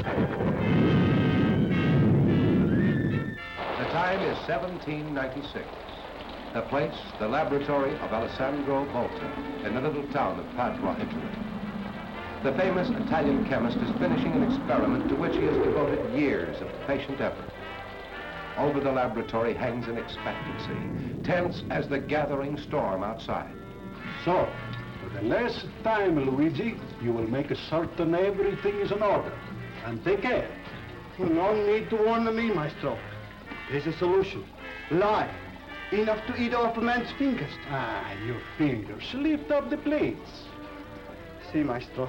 The time is 1796. The place, the laboratory of Alessandro Volta in the little town of Padua, Italy. The famous Italian chemist is finishing an experiment to which he has devoted years of patient effort. Over the laboratory hangs an expectancy, tense as the gathering storm outside. So, for the last time, Luigi, you will make certain everything is in order. And take care. No need to warn me, Maestro. There's a solution. Lye. Enough to eat off a man's fingers. Ah, your fingers. Lift up the plates. Si, Maestro.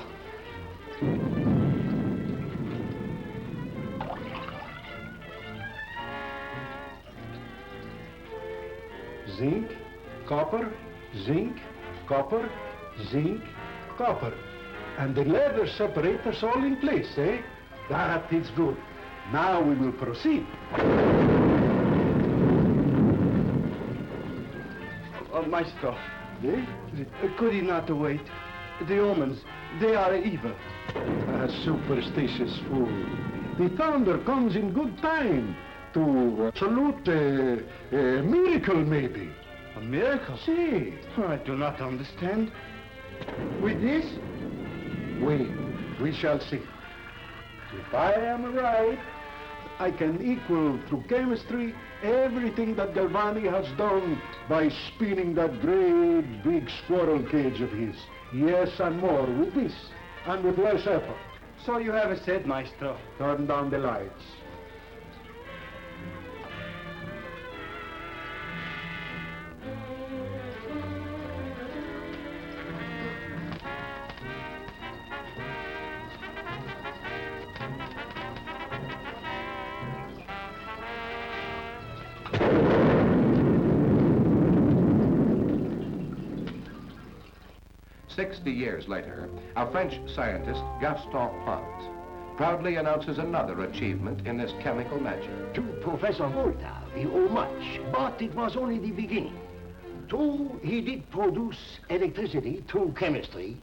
Zinc, copper, zinc, copper, zinc, copper. And the leather separators all in place, eh? That is good. Now we will proceed. Maestro, Eh? could he not wait? The omens, they are evil. A superstitious fool. The thunder comes in good time to salute a miracle, maybe. A miracle? See, I do not understand. With this? we shall see. If I am right, I can equal through chemistry everything that Galvani has done by spinning that great big squirrel cage of his. Yes, and more with this, and with less effort. So you have said, Maestro. Turn down the lights. Years later, a French scientist, Gaston Pons, proudly announces another achievement in this chemical magic. To Professor Volta, we owe much, but it was only the beginning. True, he did produce electricity through chemistry,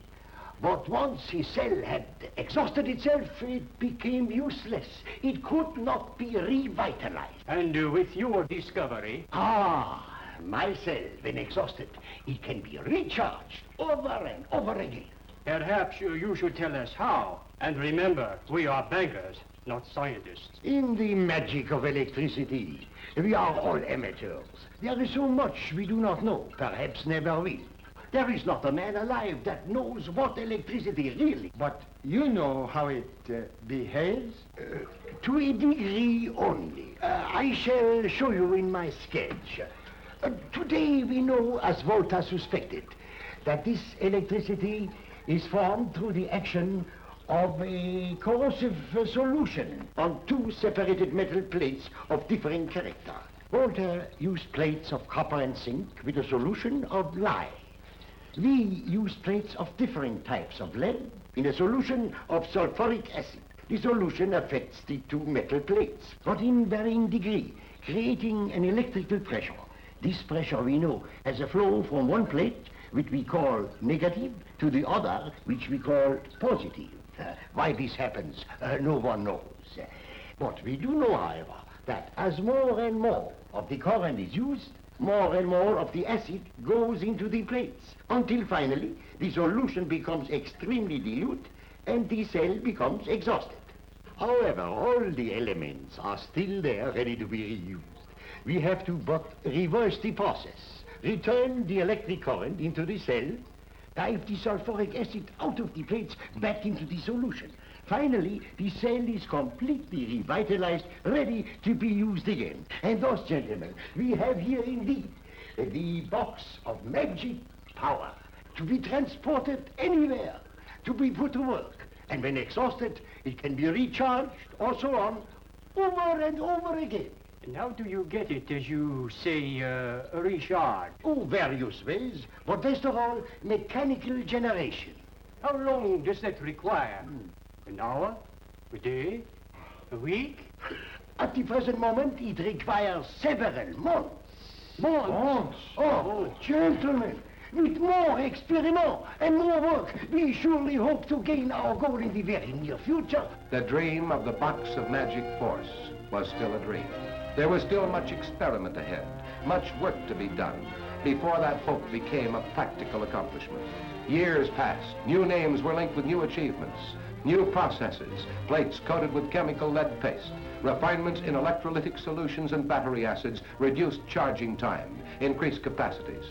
but once his cell had exhausted itself, it became useless. It could not be revitalized. And with your discovery? My cell, when exhausted, it can be recharged over and over again. Perhaps you should tell us how. And remember, we are bankers, not scientists. In the magic of electricity, we are all amateurs. There is so much we do not know, perhaps never will. There is not a man alive that knows what electricity really. But you know how it behaves? To a degree only. I shall show you in my sketch. Today we know, as Volta suspected, that this electricity is formed through the action of a corrosive solution on two separated metal plates of differing character. Volta used plates of copper and zinc with a solution of lye. We use plates of differing types of lead in a solution of sulfuric acid. The solution affects the two metal plates, but in varying degree, creating an electrical pressure. This pressure, we know, has a flow from one plate, which we call negative, to the other, which we call positive. Why this happens, no one knows. But we do know, however, that as more and more of the current is used, more and more of the acid goes into the plates, until finally the solution becomes extremely dilute and the cell becomes exhausted. However, all the elements are still there, ready to be reused. We have to but reverse the process, return the electric current into the cell, dive the sulfuric acid out of the plates back into the solution. Finally, the cell is completely revitalized, ready to be used again. And thus, gentlemen, we have here indeed the box of magic power to be transported anywhere, to be put to work. And when exhausted, it can be recharged or so on, over and over again. And how do you get it, as you say, recharged? Oh, various ways, but best of all, mechanical generation. How long does that require? An hour? A day? A week? At the present moment, it requires several months. Months? Oh, gentlemen, With more experiment and more work, we surely hope to gain our goal in the very near future. The dream of the box of magic force was still a dream. There was still much experiment ahead, much work to be done before that hope became a practical accomplishment. Years passed, new names were linked with new achievements, new processes, plates coated with chemical lead paste, refinements in electrolytic solutions and battery acids, reduced charging time, increased capacities.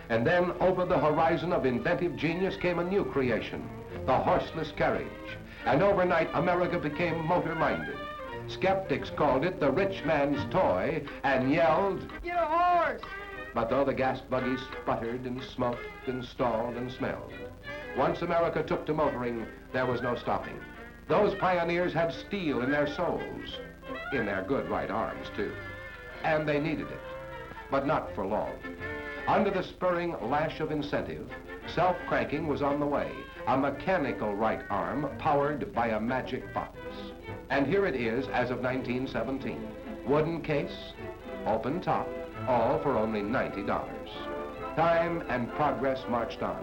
And then over the horizon of inventive genius came a new creation, the horseless carriage. And overnight, America became motor-minded. Skeptics called it the rich man's toy and yelled, "Get a horse!" But though the gas buggies sputtered and smoked and stalled and smelled, once America took to motoring, there was no stopping. Those pioneers had steel in their souls, in their good right arms, too. And they needed it, but not for long. Under the spurring lash of incentive, self-cranking was on the way, a mechanical right arm powered by a magic box. And here it is as of 1917. Wooden case, open top, all for only $90. Time and progress marched on.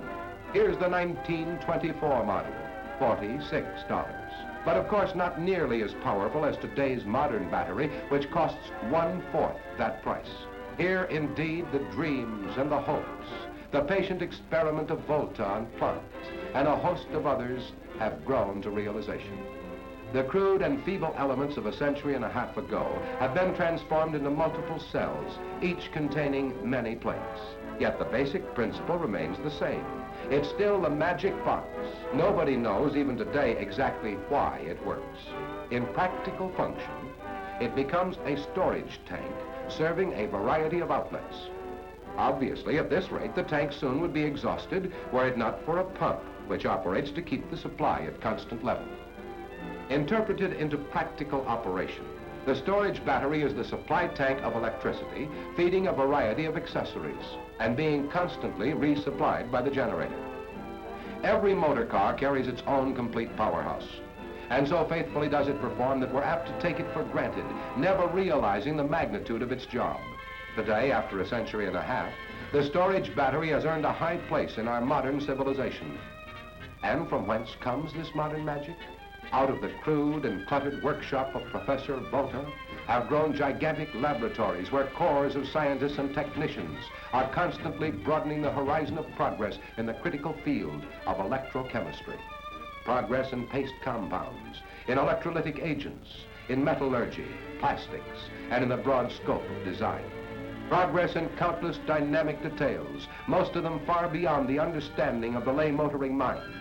Here's the 1924 model, $46. But of course not nearly as powerful as today's modern battery, which costs 1/4 that price. Here indeed the dreams and the hopes, the patient experiment of Volta and Planck, and a host of others have grown to realization. The crude and feeble elements of a century and a half ago have been transformed into multiple cells, each containing many plates. Yet the basic principle remains the same. It's still the magic box. Nobody knows even today exactly why it works. In practical function, it becomes a storage tank serving a variety of outlets. Obviously, at this rate, the tank soon would be exhausted were it not for a pump which operates to keep the supply at constant level. Interpreted into practical operation, the storage battery is the supply tank of electricity, feeding a variety of accessories and being constantly resupplied by the generator. Every motor car carries its own complete powerhouse, and so faithfully does it perform that we're apt to take it for granted, never realizing the magnitude of its job. Today, after a century and a half, the storage battery has earned a high place in our modern civilization. And from whence comes this modern magic? Out of the crude and cluttered workshop of Professor Volta have grown gigantic laboratories where corps of scientists and technicians are constantly broadening the horizon of progress in the critical field of electrochemistry. Progress in paste compounds, in electrolytic agents, in metallurgy, plastics, and in the broad scope of design. Progress in countless dynamic details, most of them far beyond the understanding of the lay motoring mind,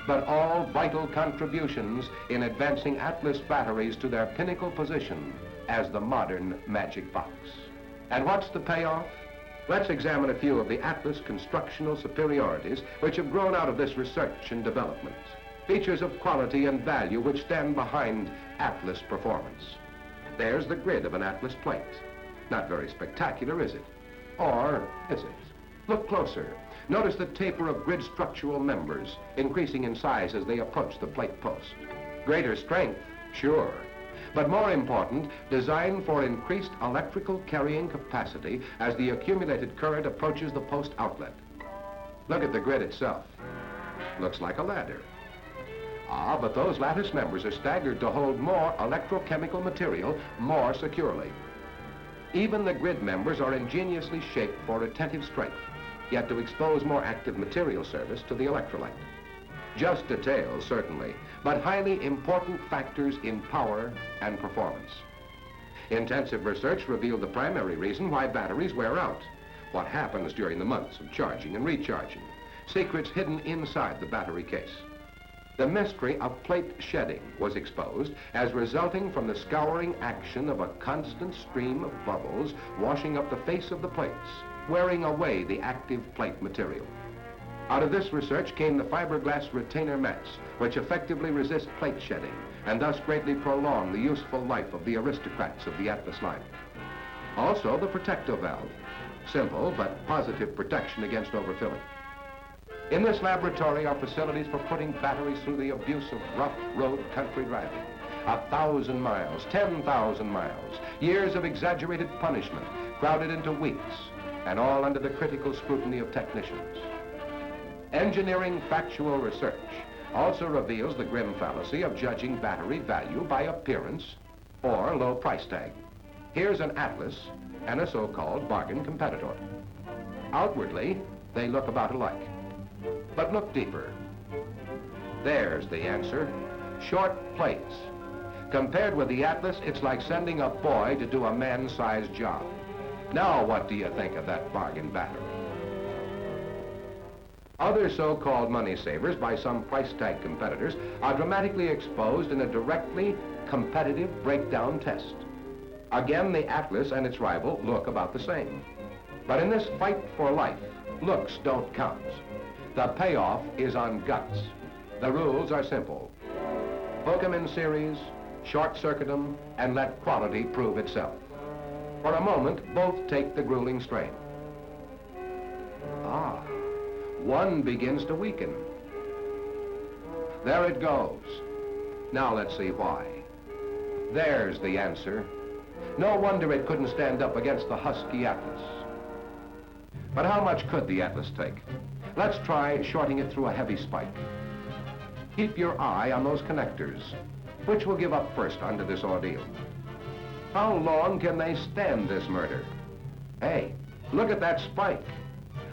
but all vital contributions in advancing Atlas batteries to their pinnacle position as the modern magic box. And what's the payoff? Let's examine a few of the Atlas constructional superiorities which have grown out of this research and development. Features of quality and value which stand behind Atlas performance. There's the grid of an Atlas plate. Not very spectacular, is it? Or is it? Look closer. Notice the taper of grid structural members, increasing in size as they approach the plate post. Greater strength, sure. But more important, designed for increased electrical carrying capacity as the accumulated current approaches the post outlet. Look at the grid itself. Looks like a ladder. Ah, but those lattice members are staggered to hold more electrochemical material more securely. Even the grid members are ingeniously shaped for retentive strength, yet to expose more active material service to the electrolyte. Just details, certainly, but highly important factors in power and performance. Intensive research revealed the primary reason why batteries wear out, what happens during the months of charging and recharging, secrets hidden inside the battery case. The mystery of plate shedding was exposed as resulting from the scouring action of a constant stream of bubbles washing up the face of the plates, wearing away the active plate material. Out of this research came the fiberglass retainer mats, which effectively resist plate shedding and thus greatly prolong the useful life of the aristocrats of the Atlas line. Also, the protecto valve, simple but positive protection against overfilling. In this laboratory are facilities for putting batteries through the abuse of rough road country driving. 1,000 miles, 10,000 miles, years of exaggerated punishment crowded into weeks, and all under the critical scrutiny of technicians. Engineering factual research also reveals the grim fallacy of judging battery value by appearance or low price tag. Here's an Atlas and a so-called bargain competitor. Outwardly, they look about alike. But look deeper. There's the answer. Short plates. Compared with the Atlas, it's like sending a boy to do a man-sized job. Now what do you think of that bargain battery? Other so-called money savers by some price tag competitors are dramatically exposed in a directly competitive breakdown test. Again, the Atlas and its rival look about the same. But in this fight for life, looks don't count. The payoff is on guts. The rules are simple. Hook 'em in series, short-circuit 'em, and let quality prove itself. For a moment, both take the grueling strain. Ah, one begins to weaken. There it goes. Now let's see why. There's the answer. No wonder it couldn't stand up against the husky Atlas. But how much could the Atlas take? Let's try shorting it through a heavy spike. Keep your eye on those connectors. Which will give up first under this ordeal? How long can they stand this murder? Hey, look at that spike.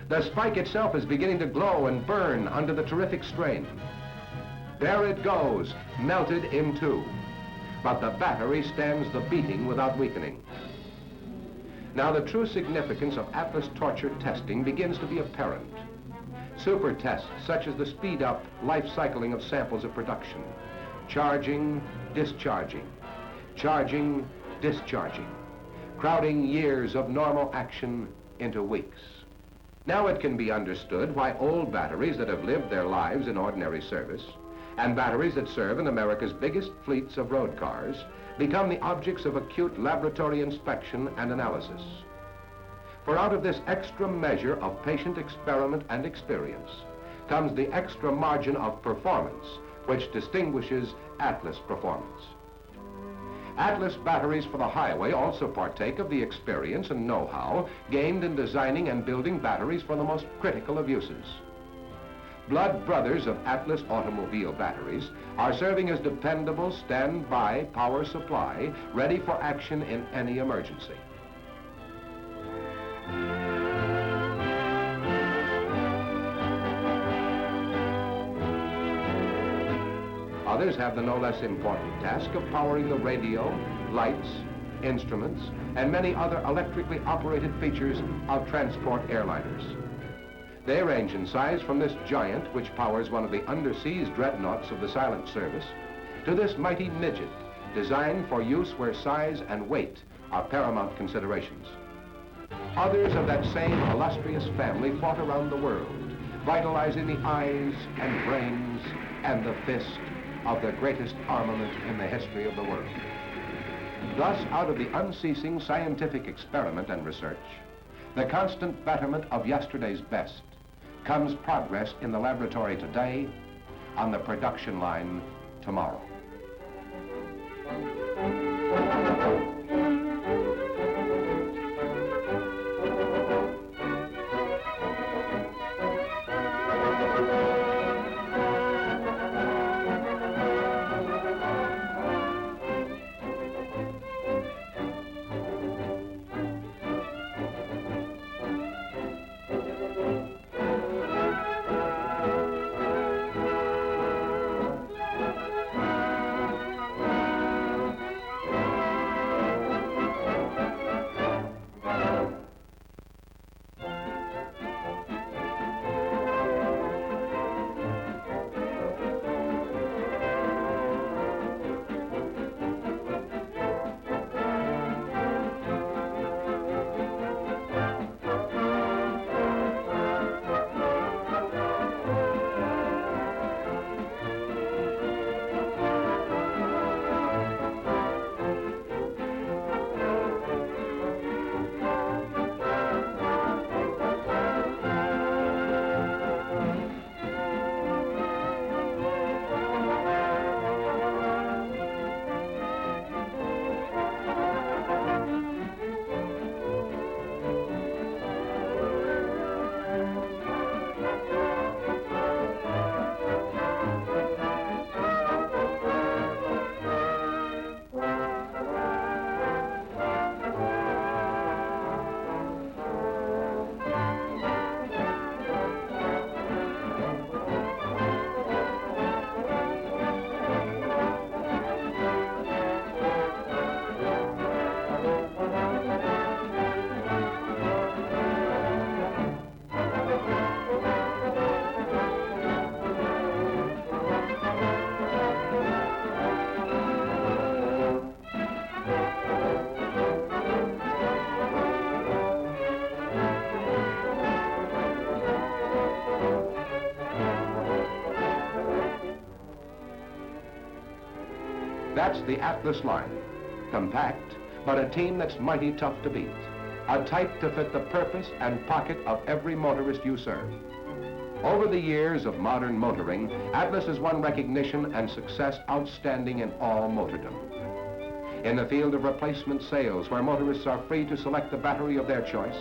The spike itself is beginning to glow and burn under the terrific strain. There it goes, melted in two. But the battery stands the beating without weakening. Now the true significance of Atlas torture testing begins to be apparent. Super tests such as the speed-up life cycling of samples of production. Charging, discharging, charging, discharging, crowding years of normal action into weeks. Now it can be understood why old batteries that have lived their lives in ordinary service and batteries that serve in America's biggest fleets of road cars become the objects of acute laboratory inspection and analysis. For out of this extra measure of patient experiment and experience comes the extra margin of performance which distinguishes Atlas performance. Atlas batteries for the highway also partake of the experience and know-how gained in designing and building batteries for the most critical of uses. Blood brothers of Atlas automobile batteries are serving as dependable standby power supply ready for action in any emergency. Others have the no less important task of powering the radio, lights, instruments, and many other electrically operated features of transport airliners. They range in size from this giant, which powers one of the underseas dreadnoughts of the silent service, to this mighty midget, designed for use where size and weight are paramount considerations. Others of that same illustrious family fought around the world, vitalizing the eyes and brains and the fist of the greatest armament in the history of the world. Thus, out of the unceasing scientific experiment and research, the constant betterment of yesterday's best, comes progress in the laboratory today, on the production line tomorrow. That's the Atlas line. Compact, but a team that's mighty tough to beat. A type to fit the purpose and pocket of every motorist you serve. Over the years of modern motoring, Atlas has won recognition and success outstanding in all motordom. In the field of replacement sales, where motorists are free to select the battery of their choice,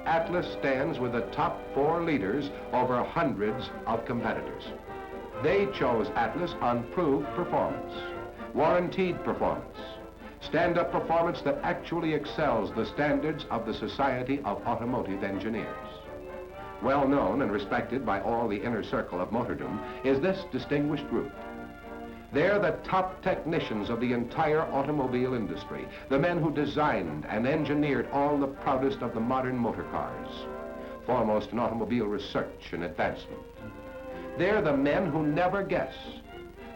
Atlas stands with the top 4 leaders over hundreds of competitors. They chose Atlas on proved performance, warranted performance, stand-up performance that actually excels the standards of the Society of Automotive Engineers. Well known and respected by all the inner circle of motordom is this distinguished group. They're the top technicians of the entire automobile industry, the men who designed and engineered all the proudest of the modern motor cars, foremost in automobile research and advancement. They're the men who never guess.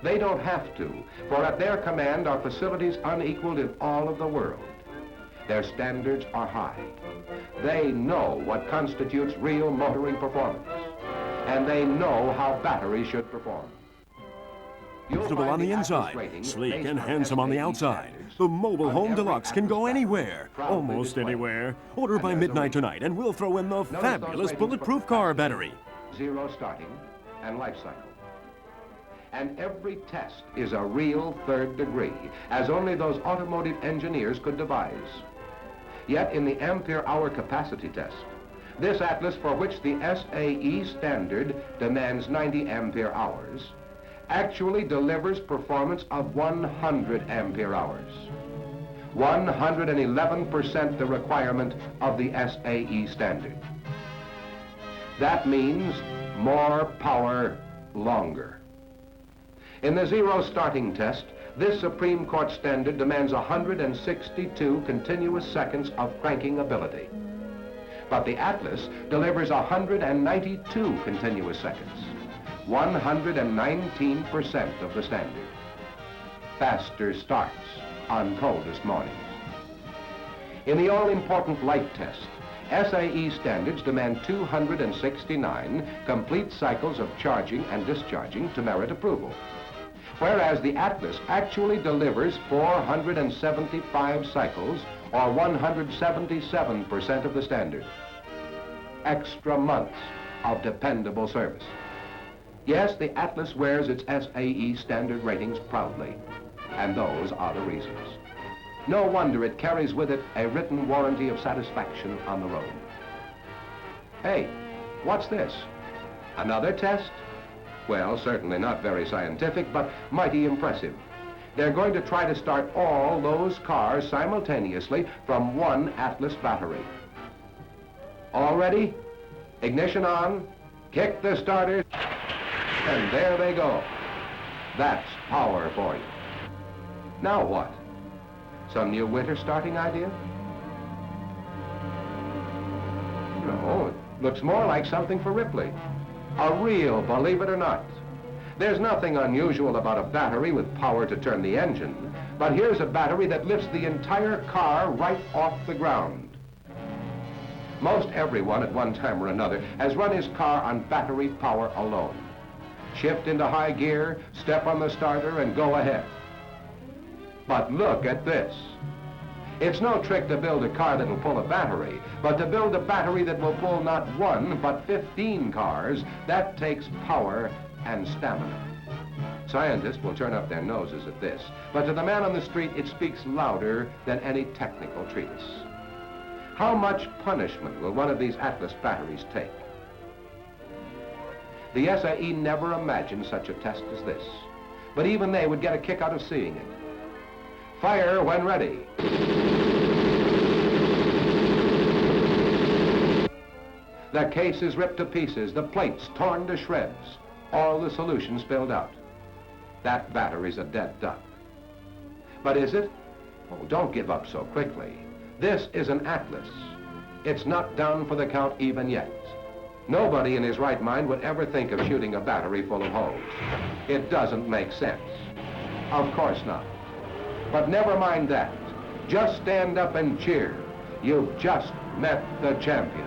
They don't have to, for at their command are facilities unequaled in all of the world. Their standards are high. They know what constitutes real motoring performance, and they know how batteries should perform. Comfortable on the inside, sleek and handsome on the outside. The Mobile Home Deluxe can go anywhere, almost anywhere. Order by midnight tonight and we'll throw in the fabulous bulletproof car battery. Zero starting and life cycle. And every test is a real third degree, as only those automotive engineers could devise. Yet in the ampere-hour capacity test, this Atlas, for which the SAE standard demands 90 ampere hours, actually delivers performance of 100 ampere hours. 111% the requirement of the SAE standard. That means more power longer. In the zero starting test, this Supreme Court standard demands 162 continuous seconds of cranking ability. But the Atlas delivers 192 continuous seconds, 119% of the standard. Faster starts on coldest mornings. In the all-important life test, SAE standards demand 269 complete cycles of charging and discharging to merit approval, whereas the Atlas actually delivers 475 cycles, or 177% of the standard. Extra months of dependable service. Yes, the Atlas wears its SAE standard ratings proudly, and those are the reasons. No wonder it carries with it a written warranty of satisfaction on the road. Hey, what's this? Another test? Well, certainly not very scientific, but mighty impressive. They're going to try to start all those cars simultaneously from one Atlas battery. All ready? Ignition on, kick the starters, and there they go. That's power for you. Now what? Some new winter starting idea? No, it looks more like something for Ripley. A real, believe it or not. There's nothing unusual about a battery with power to turn the engine, but here's a battery that lifts the entire car right off the ground. Most everyone at one time or another has run his car on battery power alone. Shift into high gear, step on the starter, and go ahead. But look at this. It's no trick to build a car that'll pull a battery, but to build a battery that will pull not one, but 15 cars, that takes power and stamina. Scientists will turn up their noses at this, but to the man on the street, it speaks louder than any technical treatise. How much punishment will one of these Atlas batteries take? The SAE never imagined such a test as this, but even they would get a kick out of seeing it. Fire when ready. The case is ripped to pieces, the plates torn to shreds, all the solution spilled out. That battery's a dead duck. But is it? Oh, don't give up so quickly. This is an Atlas. It's not down for the count even yet. Nobody in his right mind would ever think of shooting a battery full of holes. It doesn't make sense. Of course not. But never mind that. Just stand up and cheer. You've just met the champion.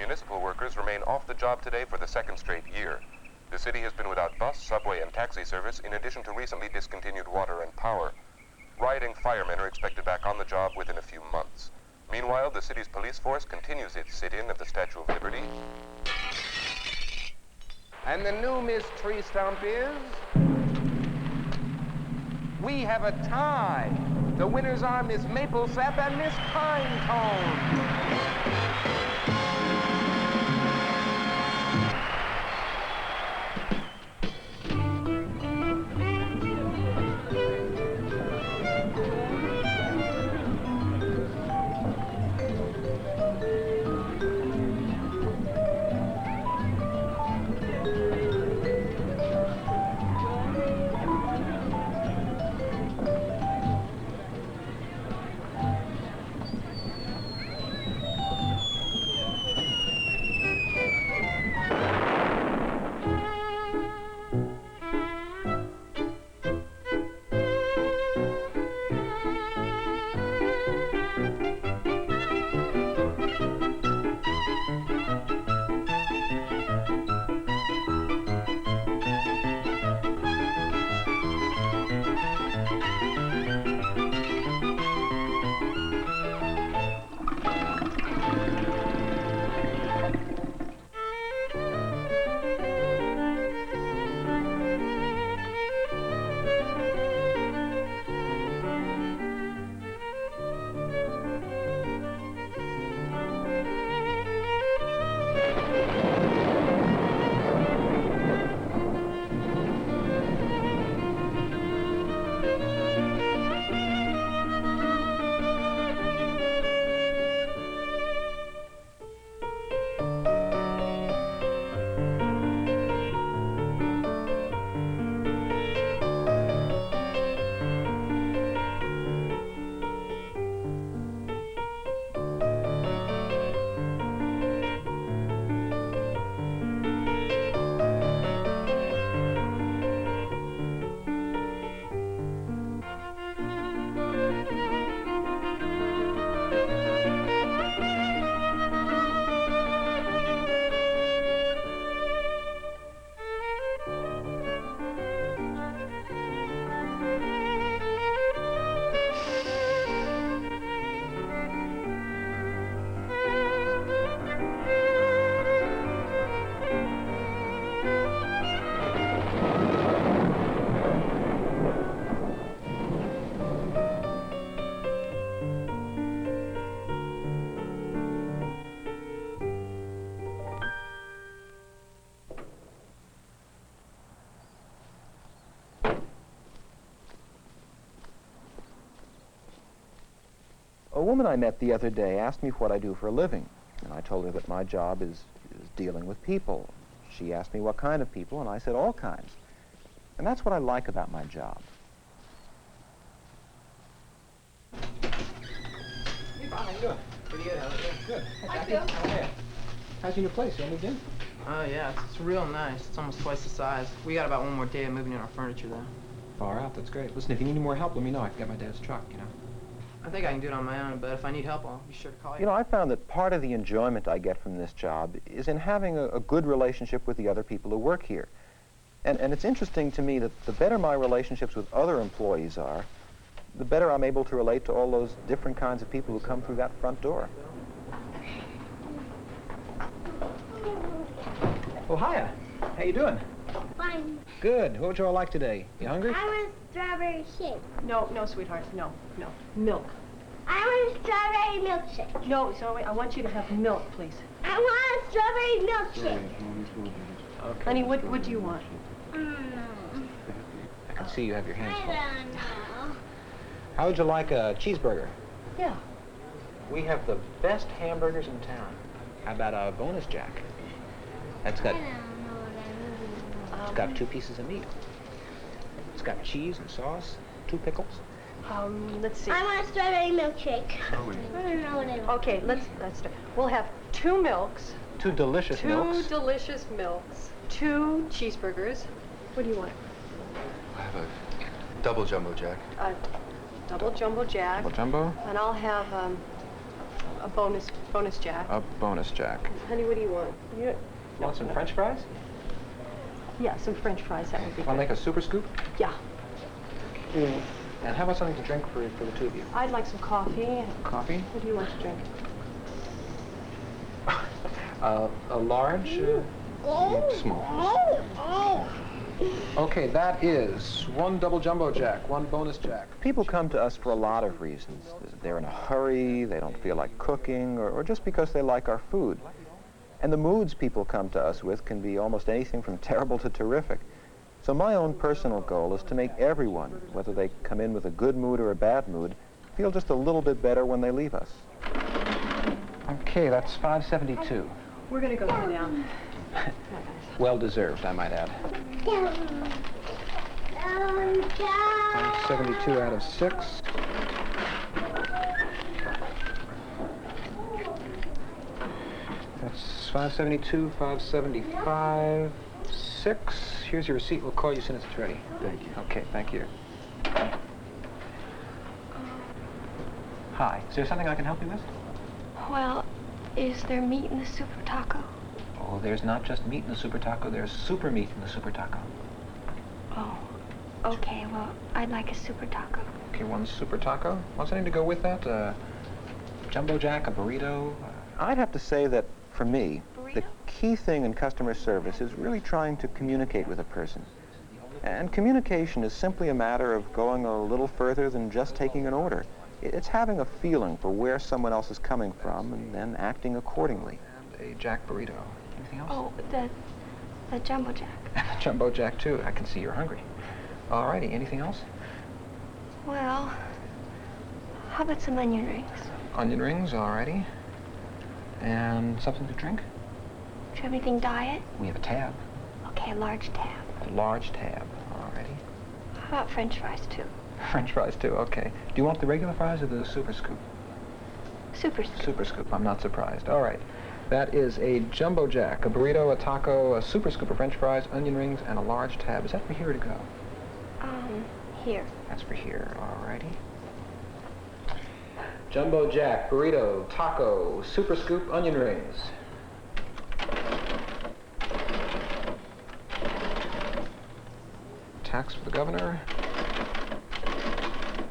municipal workers remain off the job today for the second straight year. The city has been without bus, subway, and taxi service in addition to recently discontinued water and power. Rioting firemen are expected back on the job within a few months. Meanwhile, the city's police force continues its sit-in of the Statue of Liberty. And the new Miss Tree Stump is... we have a tie. The winners are Miss Maple Sap and Miss Pine Cone. A woman I met the other day asked me what I do for a living, and I told her that my job is dealing with people. She asked me what kind of people, and I said all kinds. And that's what I like about my job. Hey, Bob, how you doing? Pretty good. How are you? Good. Hi, Phil. How are you? How's your new place? You all moved in? Oh, yeah, it's real nice. It's almost twice the size. We got about one more day of moving in our furniture, though. Far out. That's great. Listen, if you need any more help, let me know. I can get my dad's truck, you know. I think I can do it on my own, but if I need help, I'll be sure to call you. You know, I found that part of the enjoyment I get from this job is in having a good relationship with the other people who work here. And it's interesting to me that the better my relationships with other employees are, the better I'm able to relate to all those different kinds of people who come through that front door. Oh, hiya. How you doing? Fine. Good. What would you all like today? You hungry? I want strawberry shake. No, sweetheart. No. Milk. I want a strawberry milkshake. No, Zoe, I want you to have milk, please. I want a strawberry milkshake. Okay. Honey, what do you want? I don't know. I can see you have your hands full. I don't know. How would you like a cheeseburger? Yeah. We have the best hamburgers in town. How about a bonus jack? That's got... I don't know what I mean. It's got 2 pieces of meat. It's got cheese and sauce, 2 pickles. Let's see. I want a strawberry milkshake. I don't know what I want. Okay, let's start. We'll have 2 milks. 2 delicious milks. 2 delicious milks. 2 cheeseburgers. What do you want? I have a double jumbo jack. Double jumbo jack. Double jumbo? And I'll have a bonus jack. A bonus jack. Honey, what do you want? You Want some French fries? Yeah, some French fries. That would be Want to good. make a super scoop? Yeah. And how about something to drink for the two of you? I'd like some coffee. Coffee? What do you want to drink? A large, small. Okay, that is one double jumbo jack, one bonus jack. People come to us for a lot of reasons. They're in a hurry, they don't feel like cooking, or just because they like our food. And the moods people come to us with can be almost anything from terrible to terrific. So my own personal goal is to make everyone, whether they come in with a good mood or a bad mood, feel just a little bit better when they leave us. Okay, that's $5.72. We're going to go sit down. Well deserved, I might add. 5.72 out of 6. That's 5.72, 5.75, 6. Here's your receipt. We'll call you as soon as it's ready. Thank you. Okay, thank you. Hi. Is there something I can help you with? Well, is there meat in the super taco? Oh, there's not just meat in the super taco. There's super meat in the super taco. Oh, okay. Well, I'd like a super taco. Okay, one super taco. Want something to go with that? Jumbo jack, a burrito? I'd have to say that, for me, the key thing in customer service is really trying to communicate with a person. And communication is simply a matter of going a little further than just taking an order. It's having a feeling for where someone else is coming from and then acting accordingly. And a jack burrito. Anything else? Oh, the jumbo jack. Jumbo jack, too. I can see you're hungry. All righty. Anything else? Well, how about some onion rings? Onion rings, all righty. And something to drink? Do you have anything diet? We have a tab. Okay, a large tab. A large tab, all righty. How about French fries, too? French fries, too, okay. Do you want the regular fries or the super scoop? Super scoop. Super scoop, I'm not surprised. All right. That is a jumbo jack, a burrito, a taco, a super scoop of French fries, onion rings, and a large tab. Is that for here or to go? Here. That's for here, all righty. Jumbo jack, burrito, taco, super scoop, onion rings. Tax for the governor.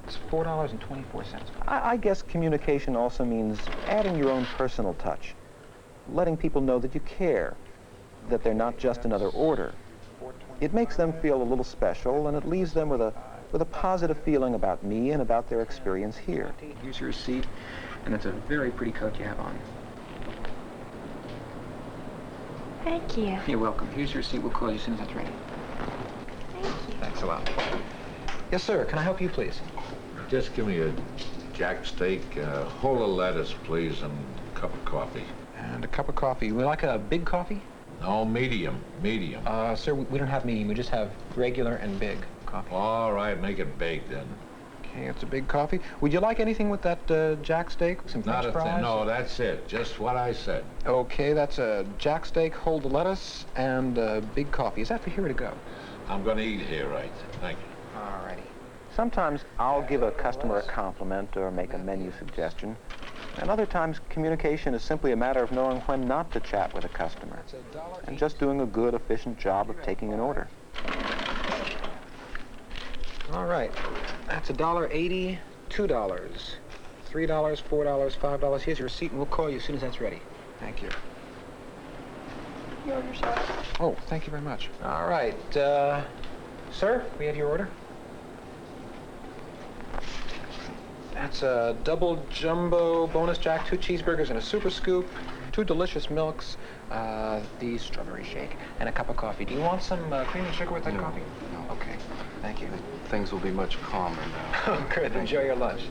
It's $4.24. I guess communication also means adding your own personal touch. Letting people know that you care, that they're not just another order. It makes them feel a little special, and it leaves them with a positive feeling about me and about their experience here. Here's your receipt, and it's a very pretty coat you have on. Thank you. You're welcome. Here's your receipt. We'll call you as soon as that's ready. Thank you. Thanks a lot. Yes, sir. Can I help you, please? Just give me a jack steak, a whole of lettuce, please, and a cup of coffee. And a cup of coffee. Would you like a big coffee? No, medium. Sir, we don't have medium. We just have regular and big coffee. All right, make it big then. Okay, it's a big coffee. Would you like anything with that jack steak? Some French fries? No, that's it. Just what I said. Okay, that's a jack steak, hold the lettuce, and a big coffee. Is that for here to go? I'm going to eat here, right? Thank you. All righty. Sometimes I'll give a customer a compliment or make a menu suggestion. And other times, communication is simply a matter of knowing when not to chat with a customer and just doing a good, efficient job of taking an order. All right. That's $1.80, $2, $3, $4, $5. Here's your receipt, and we'll call you as soon as that's ready. Thank you. Your order, sir. Oh, thank you very much. All right. Sir, we have your order. That's a double jumbo bonus jack, 2 cheeseburgers and a super scoop, 2 delicious milks, the strawberry shake, and a cup of coffee. Do you want some cream and sugar with that coffee? No. Okay. Thank you. Things will be much calmer now. Oh, good. Enjoy your lunch.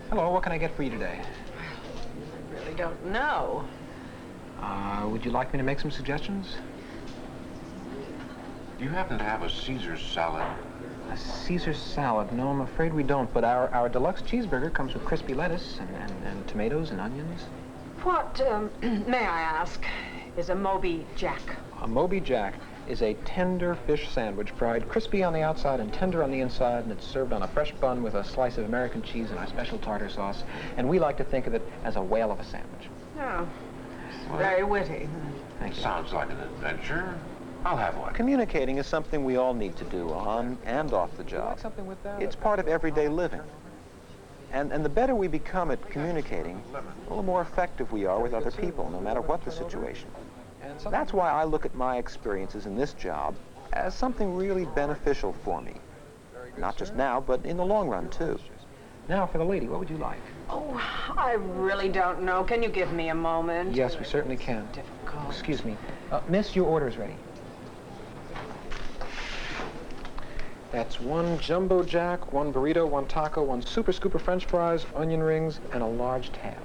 Hello, what can I get for you today? I really don't know. Would you like me to make some suggestions? Do you happen to have a Caesar salad? A Caesar salad? No, I'm afraid we don't, but our deluxe cheeseburger comes with crispy lettuce and tomatoes and onions. What, may I ask, is a Moby Jack? A Moby Jack. is a tender fish sandwich, fried crispy on the outside and tender on the inside, and it's served on a fresh bun with a slice of American cheese and our special tartar sauce. And we like to think of it as a whale of a sandwich. Oh, very witty. Thank you. Sounds like an adventure. I'll have one. Communicating is something we all need to do on and off the You job. like something with that? It's part of everyday living. And the better we become at communicating, well, the more effective we are with other people, no matter what the situation. That's why I look at my experiences in this job as something really beneficial for me. Not just now, but in the long run, too. Now, for the lady, what would you like? Oh, I really don't know. Can you give me a moment? Yes, we certainly can. Difficult. Excuse me. Miss, your order is ready. That's 1 jumbo jack, 1 burrito, 1 taco, 1 super scooper french fries, onion rings, and a large tab.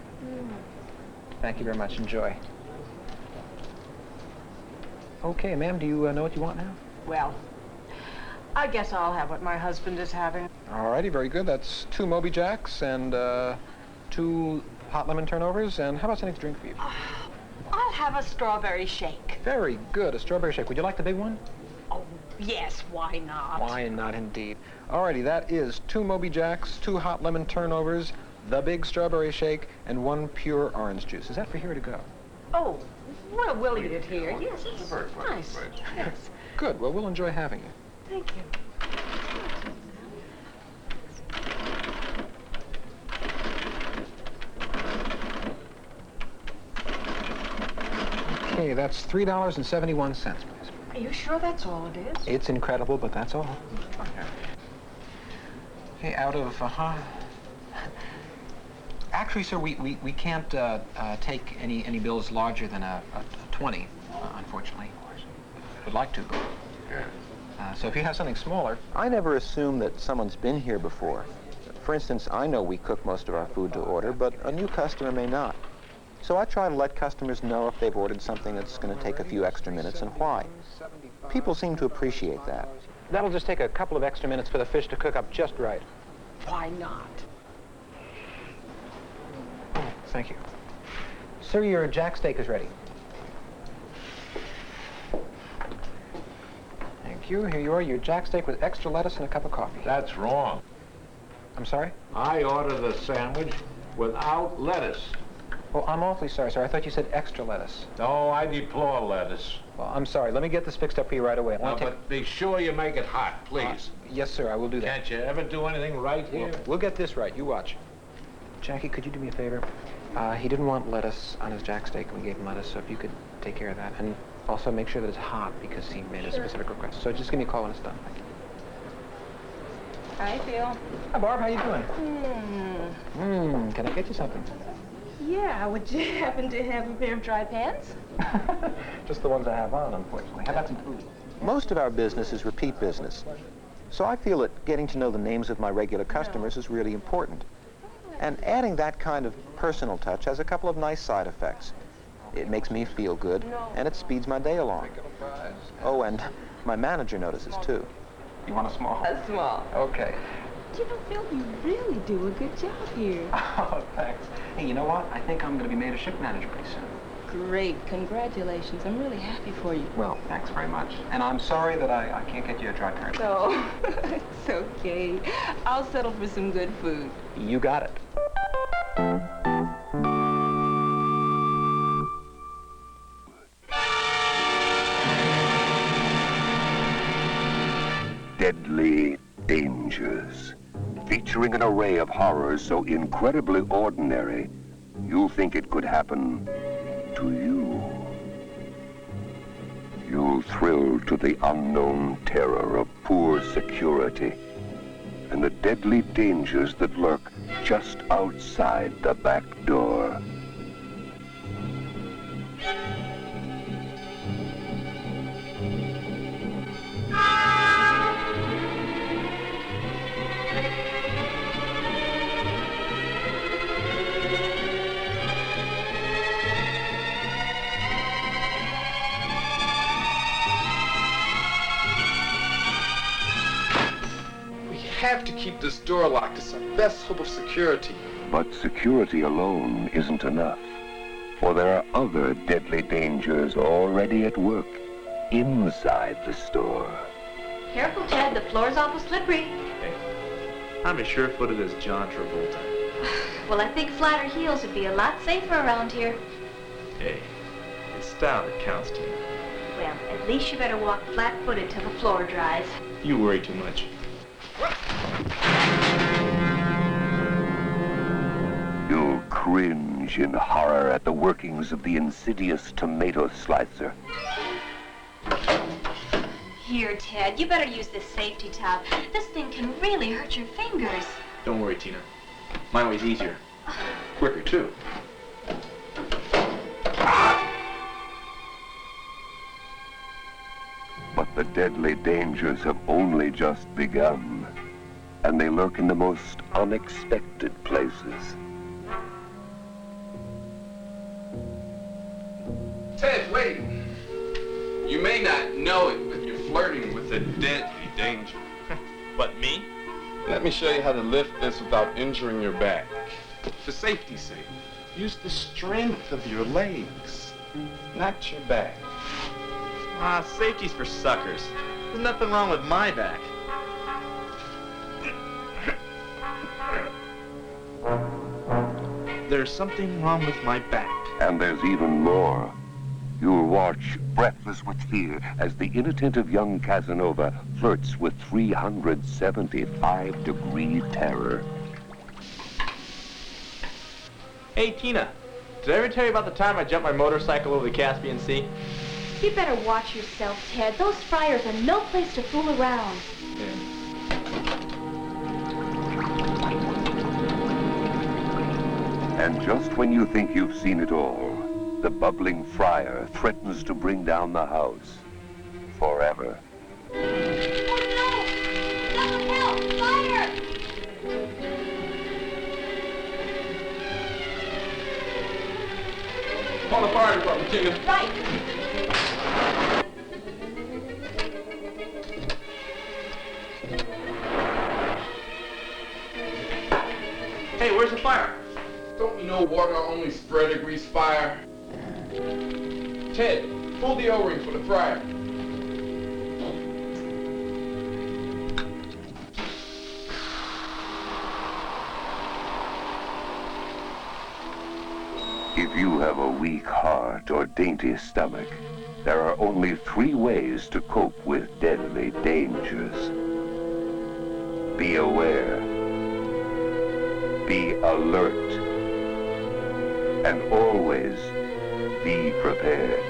Thank you very much. Enjoy. Okay, ma'am, do you know what you want now? Well, I guess I'll have what my husband is having. All righty, very good. That's 2 Moby Jacks and 2 hot lemon turnovers. And how about something to drink for you? I'll have a strawberry shake. Very good, a strawberry shake. Would you like the big one? Oh, yes, why not? Why not, indeed. All righty, that is 2 Moby Jacks, 2 hot lemon turnovers, the big strawberry shake, and 1 pure orange juice. Is that for here to go? Oh, well, we'll eat it here. Yes, it's Very nice. Yes. Good. Well, we'll enjoy having you. Thank you. Okay, that's $3.71, please. Are you sure that's all it is? It's incredible, but that's all. Okay, out of, Actually, sir, we can't take any bills larger than a 20, unfortunately. Would like to. So if you have something smaller. I never assume that someone's been here before. For instance, I know we cook most of our food to order, but a new customer may not. So I try to let customers know if they've ordered something that's going to take a few extra minutes and why. People seem to appreciate that. That'll just take a couple of extra minutes for the fish to cook up just right. Why not? Oh, thank you. Sir, your jack steak is ready. Thank you. Here you are, your jack steak with extra lettuce and a cup of coffee. That's wrong. I'm sorry? I ordered a sandwich without lettuce. Well, I'm awfully sorry, sir. I thought you said extra lettuce. No, I deplore lettuce. Well, I'm sorry. Let me get this fixed up for you right away. But be sure you make it hot, please. Yes, sir, I will do that. Can't you ever do anything right here? We'll get this right. You watch. Jackie, could you do me a favor? He didn't want lettuce on his jack steak, and we gave him lettuce, so if you could take care of that. And also make sure that it's hot, because he made a specific request. So just give me a call when it's done. Thank you. Hi, Phil. Hi, Barb. How you doing? Can I get you something? Yeah, would you happen to have a pair of dry pants? Just the ones I have on, unfortunately. How about some food? Most of our business is repeat business. So I feel that getting to know the names of my regular customers is really important. And adding that kind of personal touch has a couple of nice side effects. It makes me feel good, and it speeds my day along. Oh, and my manager notices, too. You want a small? A small. Okay. You know, Phil, you really do a good job here. Oh, thanks. Hey, you know what? I think I'm going to be made a ship manager pretty soon. Great. Congratulations. I'm really happy for you. Well, thanks very much. And I'm sorry that I can't get you a dry pair. No, it's okay. I'll settle for some good food. You got it. Deadly Dangers, featuring an array of horrors so incredibly ordinary, you'll think it could happen to you. You'll thrill to the unknown terror of poor security and the deadly dangers that lurk just outside the back door. We have to keep this door locked. It's our best hope of security. But security alone isn't enough, for there are other deadly dangers already at work inside the store. Careful, Ted. The floor's awful slippery. Hey, I'm as sure-footed as John Travolta. Well, I think flatter heels would be a lot safer around here. Hey, it's style that counts, Tina. Well, at least you better walk flat-footed till the floor dries. You worry too much. You'll cringe in horror at the workings of the insidious tomato slicer. Here, Ted, you better use this safety top. This thing can really hurt your fingers. Don't worry, Tina. My way's easier. Quicker, too. But the deadly dangers have only just begun, and they lurk in the most unexpected places. Ted, wait. You may not know it, but you're flirting with a deadly danger. What, me? Let me show you how to lift this without injuring your back. For safety's sake, use the strength of your legs, not your back. Ah, safety's for suckers. There's nothing wrong with my back. There's something wrong with my back. And there's even more. You'll watch, breathless with fear, as the inattentive young Casanova flirts with 375-degree terror. Hey, Tina, did I ever tell you about the time I jumped my motorcycle over the Caspian Sea? You better watch yourself, Ted. Those friars are no place to fool around. And just when you think you've seen it all, the bubbling friar threatens to bring down the house forever. Oh, no! Someone help! Fire! Call the fire department, Tina. Right! Hey, where's the fire? Don't you know water only spread degrees fire? Ted, pull the O-ring for the fryer. If you have a weak heart or dainty stomach, there are only 3 ways to cope with deadly dangers. Be aware. Be alert. And always be prepared.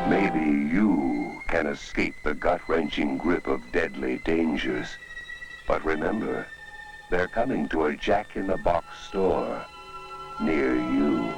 Maybe you can escape the gut-wrenching grip of deadly dangers. But remember, they're coming to a Jack-in-the-Box store near you.